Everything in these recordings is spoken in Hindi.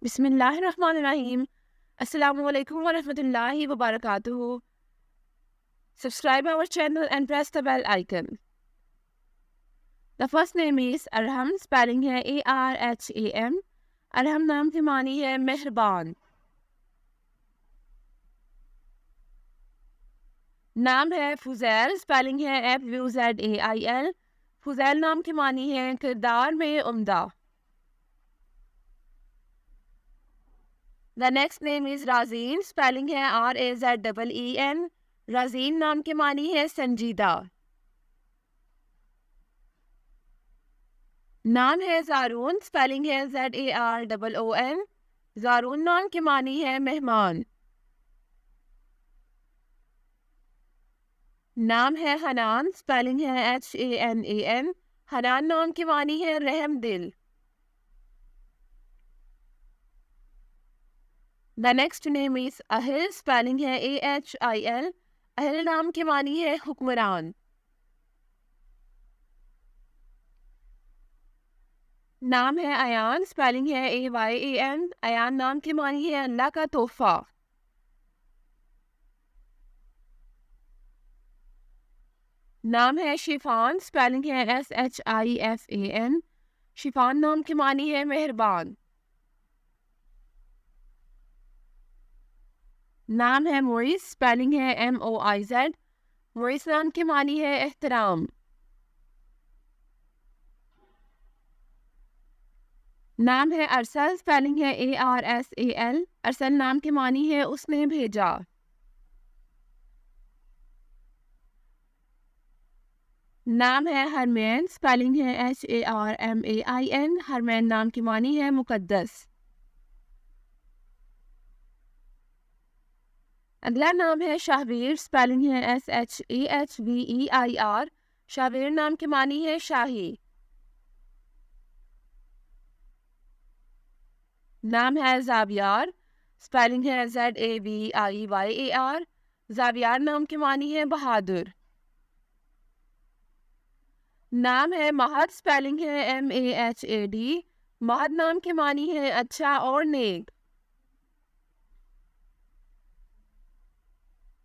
बिस्मिल्लाहिर्रहमानिर्रहीम। Assalamu alaikum wa rahmatullahi wa barakatuhu. Subscribe our channel and press the bell icon. The first name is Arham, spelling है ARHAM. अरहम नाम की मानी है मेहरबान। नाम है फुजैल, स्पेलिंग है FUZAIL। फुजैल नाम की मानी है किरदार में उम्दा। The next name is Razeen, spelling है RAZEEN। राज़ीन नाम की मानी है संजीदा। नाम है ज़ारून, स्पेलिंग है ZAROON। ज़ारून नाम की मानी है मेहमान। नाम है हनान, स्पेलिंग है HANAN। हनान नाम की मानी है रहम दिल। The next name is Ahil, spelling है AHIL। अहिल नाम की मानी है हुक्मरान। नाम है अयान, स्पेलिंग है AYAN। अयान नाम की मानी है अल्लाह का तोहफा। नाम है शिफान, स्पेलिंग है SHIFAN। शिफान नाम की मानी है मेहरबान। नाम है मोइस, स्पेलिंग है MOIZ। मोइस नाम की मानी है एहतराम। नाम है अरसल, स्पेलिंग है ARSAL। अरसल नाम की मानी है उसने भेजा। नाम है हरमैन, स्पेलिंग है HARMAIN। हरमैन नाम की मानी है मुकद्दस। अगला नाम है शाहवीर, स्पेलिंग है SHAHVEIR। शाहवीर नाम की मानी है शाही। नाम है ज़ावियार, स्पेलिंग है ZAVIYAR। ज़ावियार नाम की मानी है बहादुर। नाम है महद, स्पेलिंग है MAHAD। महद नाम की मानी है अच्छा और नेक।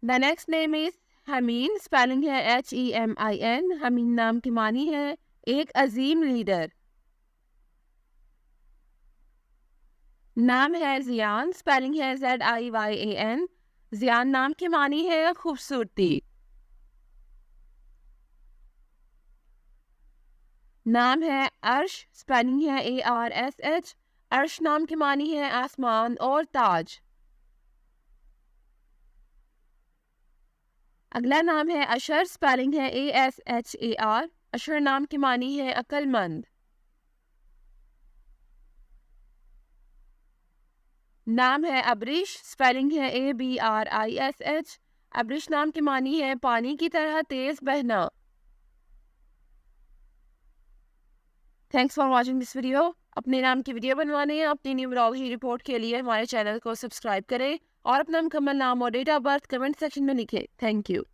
The next name is Hemin, spelling है HEMIN। हमीन नाम की मानी है एक अजीम लीडर। नाम है जियान, स्पेलिंग है ZIYAN। जियान नाम की मानी है खूबसूरती। नाम है अर्श, स्पेलिंग है ARSH। अर्श नाम की मानी है आसमान और ताज। अगला नाम है अशर, स्पेलिंग है ASHAR। अशर नाम की मानी है अक्लमंद। नाम है अब्रिश, स्पेलिंग है ABRISH। अब्रिश नाम की मानी है पानी की तरह तेज बहना। Thanks for watching this video. अपने नाम की वीडियो बनवाने या अपनी न्यूमरोलॉजी रिपोर्ट के लिए हमारे चैनल को सब्सक्राइब करें और अपना मुकम्मल नाम और date of birth comment section में लिखें। Thank you.